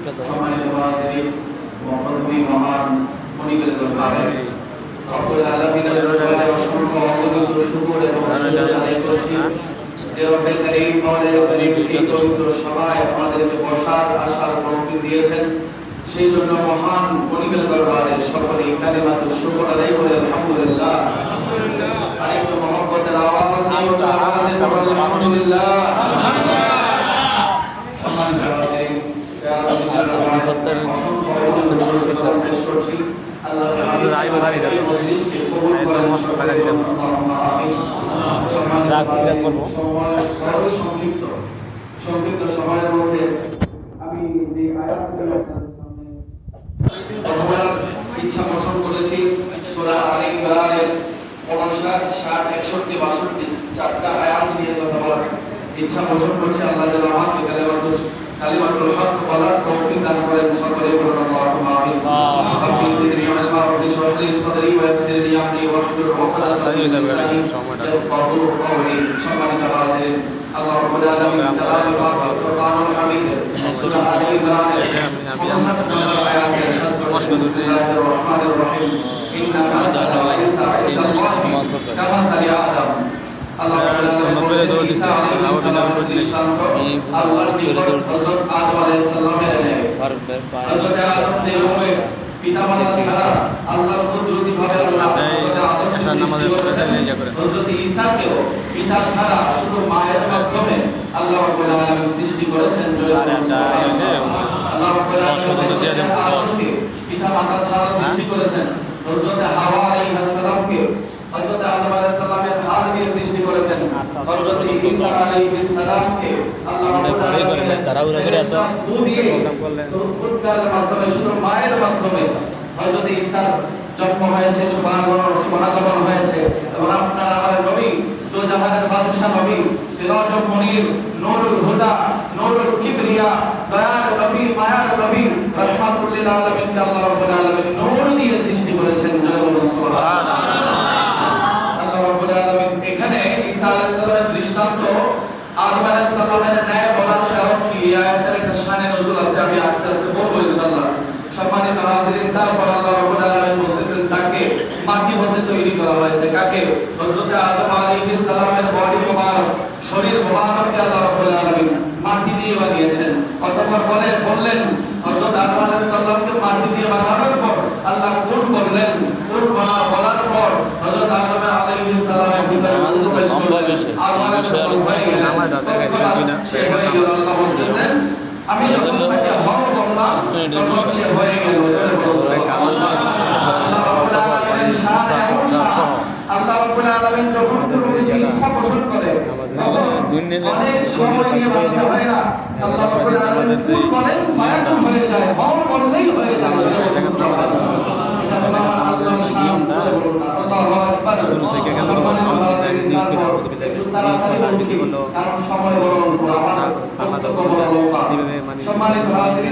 সম্মানিত হাজিরিন, প্রথমেই মহান মনিবের দরবারে রব্বুল আলামিনের দরবারে অসংখ্য অগণিত শুকর এবং শুকর আদায় করছি যে রব্বুল কারীম মাওলানা কারীম এই পবিত্র সভায় আমাদেরকে বসার আসার তৌফিক দিয়েছেন। সেই জন্য মহান মনিবের দরবারে সকলে কালিমাতুশ শুকর আদায় করে আলহামদুলিল্লাহ। আরেকটু মহব্বতের আওয়াজ নিয়ে উচ্চ আওয়াজে বলুন আলহামদুলিল্লাহ। সম্মানিত হাজিরিন, সংক্ষিপ্ত সময়ের মধ্যে আমি যে আয়াতগুলো ইচ্ছা পোষণ করেছি সূরা আলে ইমরানের 59, 60, 61, 62 চারটা আয়াত নিয়ে কথা বলার ইচ্ছা পোষণ করছি। আল্লাহ যেন আমাকে কালিমাতুল হক বলার তৌফিক দান করেন। সকলে বলুন আল্লাহুম্মা আমিন। রব্বি জিদনি ইলমা ওয়া ইশরাহ লি সাদরি ওয়া ইয়াসসির লি আমরি ওয়াহলুল উকদাতাম মিন লিসানি ইয়াফকাহু কওলি। সম্মানিত হাজিরিন, আল্লাহ রাব্বুল আলামিন কালামুল ফুরকানুল হামিদ সূরা আলে ইমরানের 59 আয়াত ইরশাদ করেছেন, বিসমিল্লাহির রহমানির রহিম, ইন্নামা মাসালু ঈসা ইনদাল্লাহি কামাসালি আদম। আল্লাহ রাব্বুল ঈসা আলাইহিস সালামের দৃষ্টান্ত আল্লাহর নিকট হযরত আদম আলাইহিস সালামের নেয়। হযরত আদম যেভাবে পিতামাতা ছাড়া আল্লাহর কুদরতি ভাবে আল্লাহ হযরত আদমকে সৃষ্টি করেছেন, হযরত ঈসাকেও পিতা ছাড়া শুধু মায়ের মাধ্যমে আল্লাহ রাব্বুল আলামিন সৃষ্টি করেছেন। আল্লাহ রাব্বুল আলামিন আদমকে পিতামাতা ছাড়া সৃষ্টি করেছেন। হযরত হাওয়া আলাইহিস সালামকে হযরত আদম আলাইহিস সালামের হাল দিয়ে সৃষ্টি করেছেন। হযরত ঈসা আলাইহিস সালামকে আল্লাহ রাব্বুল আলামিন তারাউরা করে এত প্রোগ্রাম করলেন ফুৎকারের মাধ্যমে, শুধু মায়ের মাধ্যমে হযরত ঈসার জন্ম হয়েছে, শুভাগমন হয়েছে। এবং আপনার আমার নবী, দো জাহানের বাদশা নবী, সিরাজুল মুনীর, নূরুল হুদা, নূরুল কিবরিয়া, দয়ার নবী, মায়ার নবী, রাহমাতুল লিল আলামিন, আল্লাহ রাব্বুল আলামিন নূর দিয়ে সৃষ্টি করেছেন। জয় বলুন সুবহানাল্লাহ। আল্লাহ রাব্বুল আলামিন এখানে ঈসা আলাইহিস সালামের দৃষ্টান্ত আদম আলাইহিস সালামের ন্যায় বলার কারণ কি? আয়াতের একটা শানে নজুল আছে, আমি আস্তে আস্তে বলবো ইনশাআল্লাহ। সম্মানিত হাজিরিন, তারপর আল্লাহ রাব্বুল আলামিন বলতেছেন তাকে মাটি হতে তৈরি করা হয়েছে। কাকে? হযরত আদম আলাইহিস সালামের বডি মোবারক, শরীর মোবারককে আল্লাহ রাব্বুল আলামিন মাটি দিয়ে বানিয়েছেন। অতঃপর বললেন হযরত আদম আলাইহিস সালামকে মাটি দিয়ে বানানোর পর আল্লাহ কোন বললেন, কোন বলার পর হযরত আদম আলাইহিস সালামের ভিতরে প্রবেশ করলেন। আদম আলাইহিস সালাম হয়ে গেলেন, আমার দাদা কাছে না সে হয়ে গেল। আল্লাহ বলতেছেন আমি যখন তাকে হওয়া বললাম তখন সে হয়ে গেল। আল্লাহ রাব্বুল আলামিন যখন কোনো কিছু ইচ্ছা পোষণ করে অনেক সময় নিয়ে বাঁচতে হয় না। আল্লাহ রাব্বুল আলামিন ফুল বলেন ফায়াকুন হয়ে যায়, হওয়া বললেই হয়ে যায়। আল্লাহর শান আল্লাহু আকবার। একটু তাড়াতাড়ি বলছি কারণ সময় বড়, আমার বক্তব্য বড় লম্বা। সম্মানিত হাজিরিন,